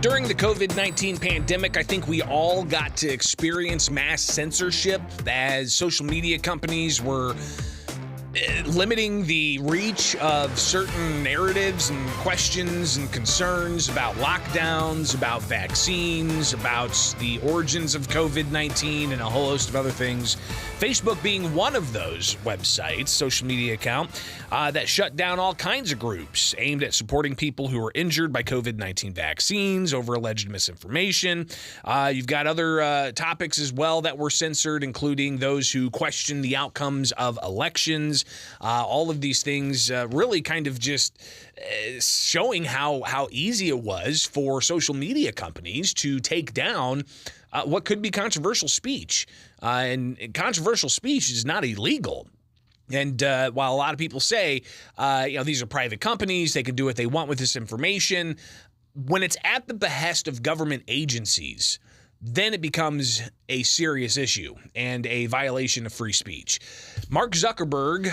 During the COVID-19 pandemic, I think we all got to experience mass censorship as social media companies were limiting the reach of certain narratives and questions and concerns about lockdowns, about vaccines, about the origins of COVID-19, and a whole host of other things. Facebook being one of those websites, social media account, that shut down all kinds of groups aimed at supporting people who were injured by COVID-19 vaccines over alleged misinformation. You've got other topics as well that were censored, including those who questioned the outcomes of elections. All of these things really kind of just showing how easy it was for social media companies to take down what could be controversial speech. And controversial speech is not illegal. And while a lot of people say, these are private companies, they can do what they want with this information, when it's at the behest of government agencies, then it becomes a serious issue and a violation of free speech. Mark Zuckerberg,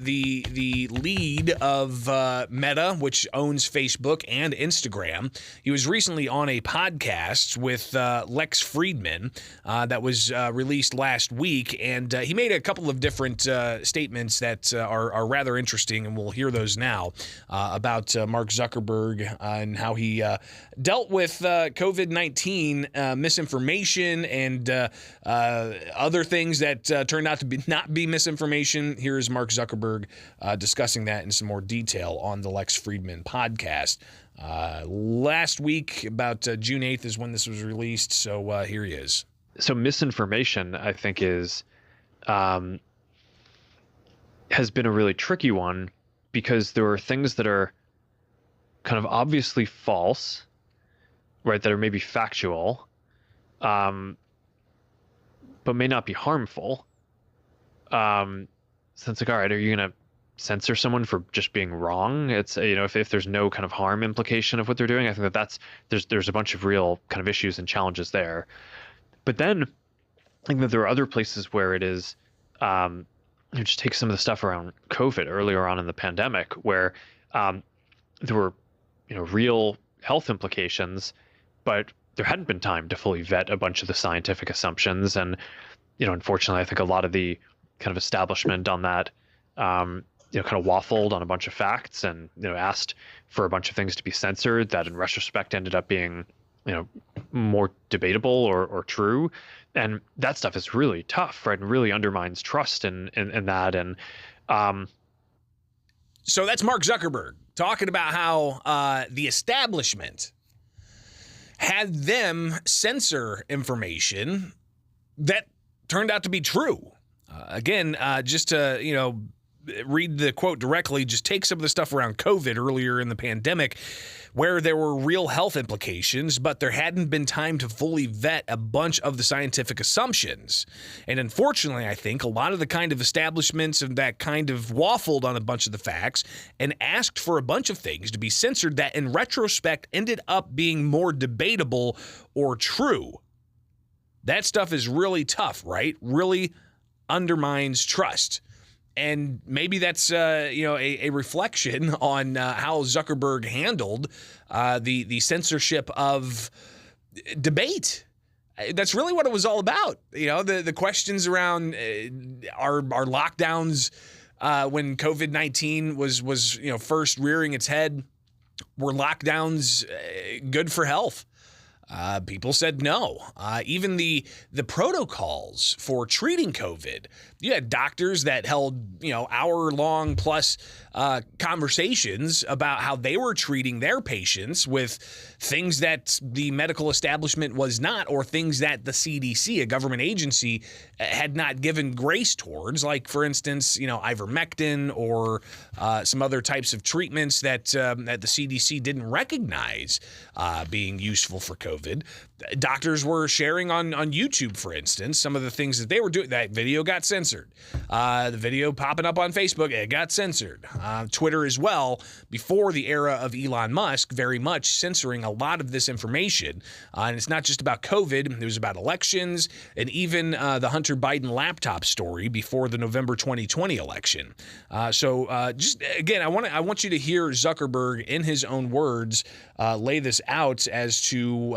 the lead of Meta, which owns Facebook and Instagram, he was recently on a podcast with Lex Fridman that was released last week, and he made a couple of different statements that are rather interesting, and we'll hear those now about Mark Zuckerberg and how he dealt with COVID-19 misinformation and other things that turned out to not be misinformation. Here is Mark Zuckerberg discussing that in some more detail on the Lex Fridman podcast. Last week, about June 8th is when this was released, so here he is. So misinformation, I think, has been a really tricky one because there are things that are kind of obviously false, right, that are maybe factual, but may not be harmful. So it's like, all right, are you going to censor someone for just being wrong? It's, if there's no kind of harm implication of what they're doing, I think there's a bunch of real kind of issues and challenges there. But then I think that there are other places where it is, just take some of the stuff around COVID earlier on in the pandemic, where there were, real health implications, but there hadn't been time to fully vet a bunch of the scientific assumptions. And, unfortunately, I think a lot of the kind of establishment on that, kind of waffled on a bunch of facts and, asked for a bunch of things to be censored that in retrospect ended up being, more debatable or true. And that stuff is really tough, right? And really undermines trust in that. And so that's Mark Zuckerberg talking about how the establishment had them censor information that turned out to be true. Again, just to, read the quote directly, just take some of the stuff around COVID earlier in the pandemic where there were real health implications, but there hadn't been time to fully vet a bunch of the scientific assumptions. And unfortunately, I think a lot of the kind of establishments and that kind of waffled on a bunch of the facts and asked for a bunch of things to be censored that in retrospect ended up being more debatable or true. That stuff is really tough, right? Really undermines trust. And maybe that's a reflection on how Zuckerberg handled the censorship of debate. That's really what it was all about. The questions around are lockdowns when COVID-19 was first rearing its head. Were lockdowns good for health? People said no. Even the protocols for treating COVID, you had doctors that held, hour-long plus conversations about how they were treating their patients with things that the medical establishment was not, or things that the CDC, a government agency, had not given grace towards, like, for instance, ivermectin or some other types of treatments that the CDC didn't recognize being useful for COVID. Doctors were sharing on YouTube, for instance, some of the things that they were doing. That video got censored. censored. The video popping up on Facebook, it got censored. Twitter as well, before the era of Elon Musk, very much censoring a lot of this information. And it's not just about COVID. It was about elections and even the Hunter Biden laptop story before the November 2020 election. Just again, I want you to hear Zuckerberg in his own words lay this out as to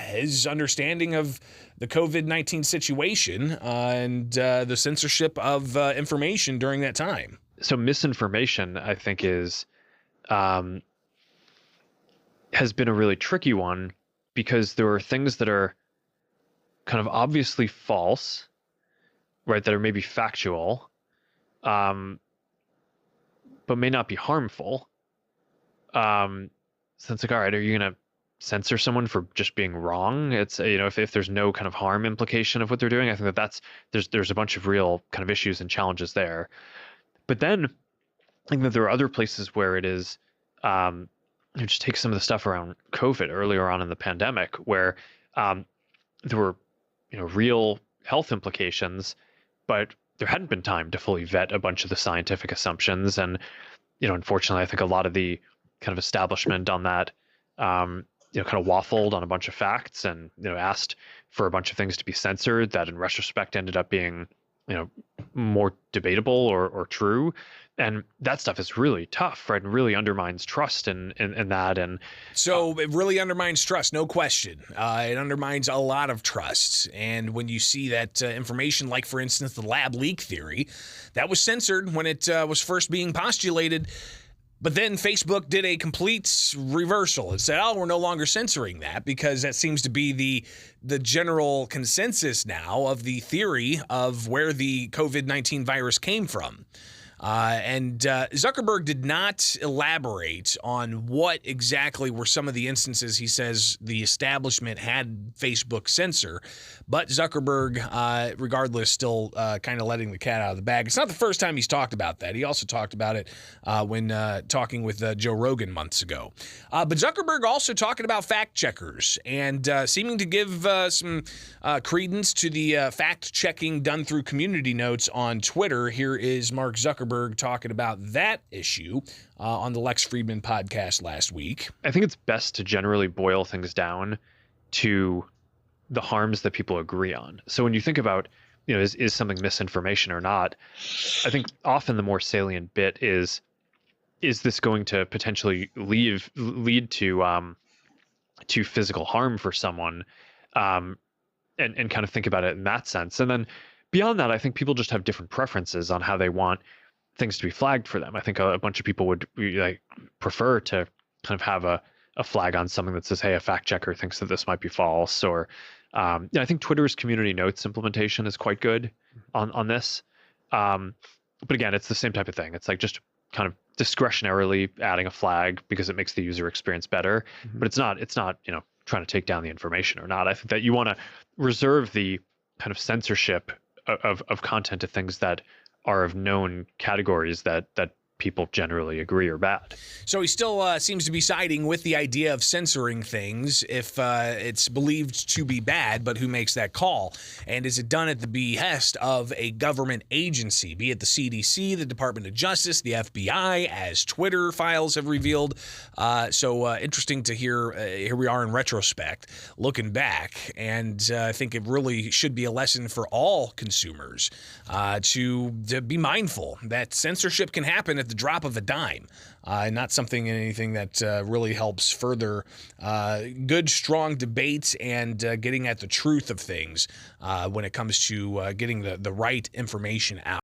his understanding of the COVID-19 situation and the censorship of information during that time. So misinformation, I think, has been a really tricky one because there are things that are kind of obviously false, right? That are maybe factual, but may not be harmful. So it's like, all right, are you going to censor someone for just being wrong? It's, if there's no kind of harm implication of what they're doing, I think there's a bunch of real kind of issues and challenges there. But then I think that there are other places where it is, just take some of the stuff around COVID earlier on in the pandemic, where there were, real health implications, but there hadn't been time to fully vet a bunch of the scientific assumptions. And, unfortunately, I think a lot of the kind of establishment on that, kind of waffled on a bunch of facts and, asked for a bunch of things to be censored that in retrospect ended up being, more debatable or true. And that stuff is really tough, right? And really undermines trust in that. And so it really undermines trust, no question. It undermines a lot of trust. And when you see that information, like, for instance, the lab leak theory, that was censored when it was first being postulated. But then Facebook did a complete reversal. It said, we're no longer censoring that because that seems to be the general consensus now of the theory of where the COVID-19 virus came from. And Zuckerberg did not elaborate on what exactly were some of the instances he says the establishment had Facebook censor. But Zuckerberg, regardless, still kind of letting the cat out of the bag. It's not the first time he's talked about that. He also talked about it when talking with Joe Rogan months ago. But Zuckerberg also talking about fact checkers and seeming to give some credence to the fact checking done through community notes on Twitter. Here is Mark Zuckerberg talking about that issue on the Lex Friedman podcast last week. I think it's best to generally boil things down to the harms that people agree on. So when you think about, is something misinformation or not, I think often the more salient bit is this going to potentially lead to physical harm for someone, and kind of think about it in that sense. And then beyond that, I think people just have different preferences on how they want things to be flagged for them. I think a bunch of people would prefer to kind of have a flag on something that says, hey, a fact checker thinks that this might be false. Or I think Twitter's community notes implementation is quite good on this. But again, it's the same type of thing. It's like just kind of discretionarily adding a flag because it makes the user experience better. Mm-hmm. But it's not trying to take down the information or not. I think that you want to reserve the kind of censorship of content to things that are of known categories that people generally agree are bad. So he still seems to be siding with the idea of censoring things if it's believed to be bad, but who makes that call? And is it done at the behest of a government agency, be it the CDC, the Department of Justice, the FBI, as Twitter files have revealed? So interesting to hear. Here we are in retrospect, looking back, and I think it really should be a lesson for all consumers to be mindful that censorship can happen at the drop of a dime, not anything that really helps further good, strong debates and getting at the truth of things when it comes to getting the right information out.